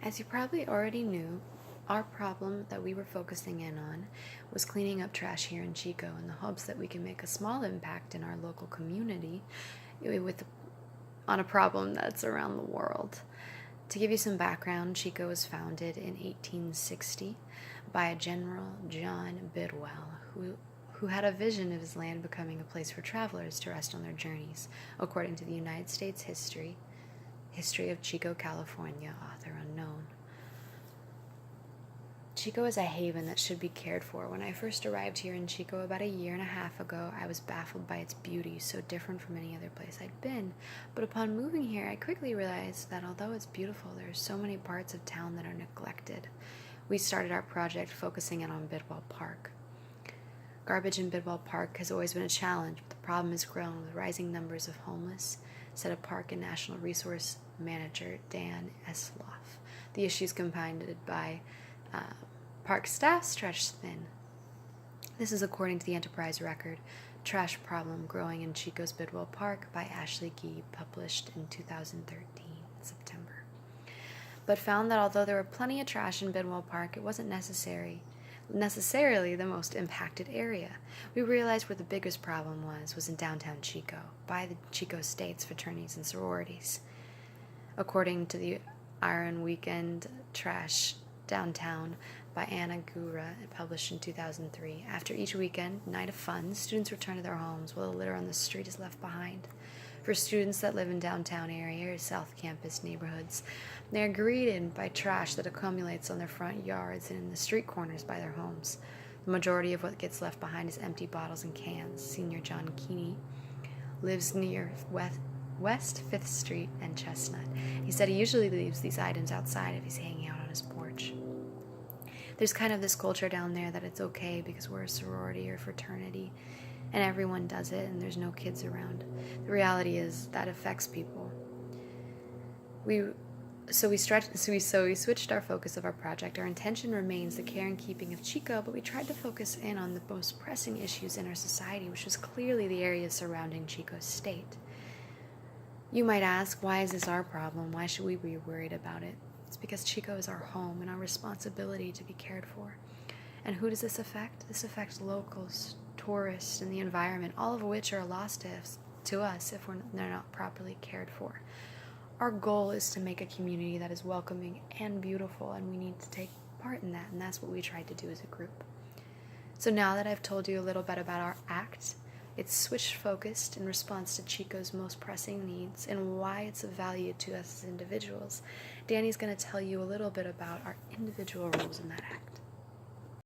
As you probably already knew, our problem that we were focusing in on was cleaning up trash here in Chico in the hopes that we can make a small impact in our local community on a problem that's around the world. To give you some background, Chico was founded in 1860 by a General John Bidwell who had a vision of his land becoming a place for travelers to rest on their journeys, according to the United States History of Chico, California, author unknown. Chico is a haven that should be cared for. When I first arrived here in Chico about a year and a half ago, I was baffled by its beauty, so different from any other place I'd been. But upon moving here, I quickly realized that although it's beautiful, there are so many parts of town that are neglected. We started our project focusing in on Bidwell Park. Garbage in Bidwell Park has always been a challenge, but the problem has grown with rising numbers of homeless, said a Park and National Resource Manager, Dan Esloff. The issue is compounded by park staff stretched thin. This is according to the Enterprise record, Trash Problem Growing in Chico's Bidwell Park by Ashley Gee, published in 2013, September. But found that although there were plenty of trash in Bidwell Park, it wasn't necessarily the most impacted area. We realized where the biggest problem was in downtown Chico, by the Chico State's fraternities and sororities. According to the Iron Weekend Trash Downtown by Anna Gura, published in 2003. After each weekend, night of fun, students return to their homes while the litter on the street is left behind. For students that live in downtown area or South Campus neighborhoods, they are greeted by trash that accumulates on their front yards and in the street corners by their homes. The majority of what gets left behind is empty bottles and cans. Senior John Keeney lives near West 5th Street and Chestnut. He said he usually leaves these items outside if he's hanging out on his porch. There's kind of this culture down there that it's okay because we're a sorority or fraternity and everyone does it and there's no kids around. The reality is that affects people. We switched our focus of our project. Our intention remains the care and keeping of Chico, but we tried to focus in on the most pressing issues in our society, which was clearly the areas surrounding Chico's state. You might ask, why is this our problem? Why should we be worried about it? It's because Chico is our home and our responsibility to be cared for. And who does this affect? This affects locals, tourists, and the environment, all of which are lost to us if they're not properly cared for. Our goal is to make a community that is welcoming and beautiful, and we need to take part in that, and that's what we tried to do as a group. So now that I've told you a little bit about our act, it's switch-focused in response to Chico's most pressing needs and why it's of value to us as individuals. Danny's going to tell you a little bit about our individual roles in that act.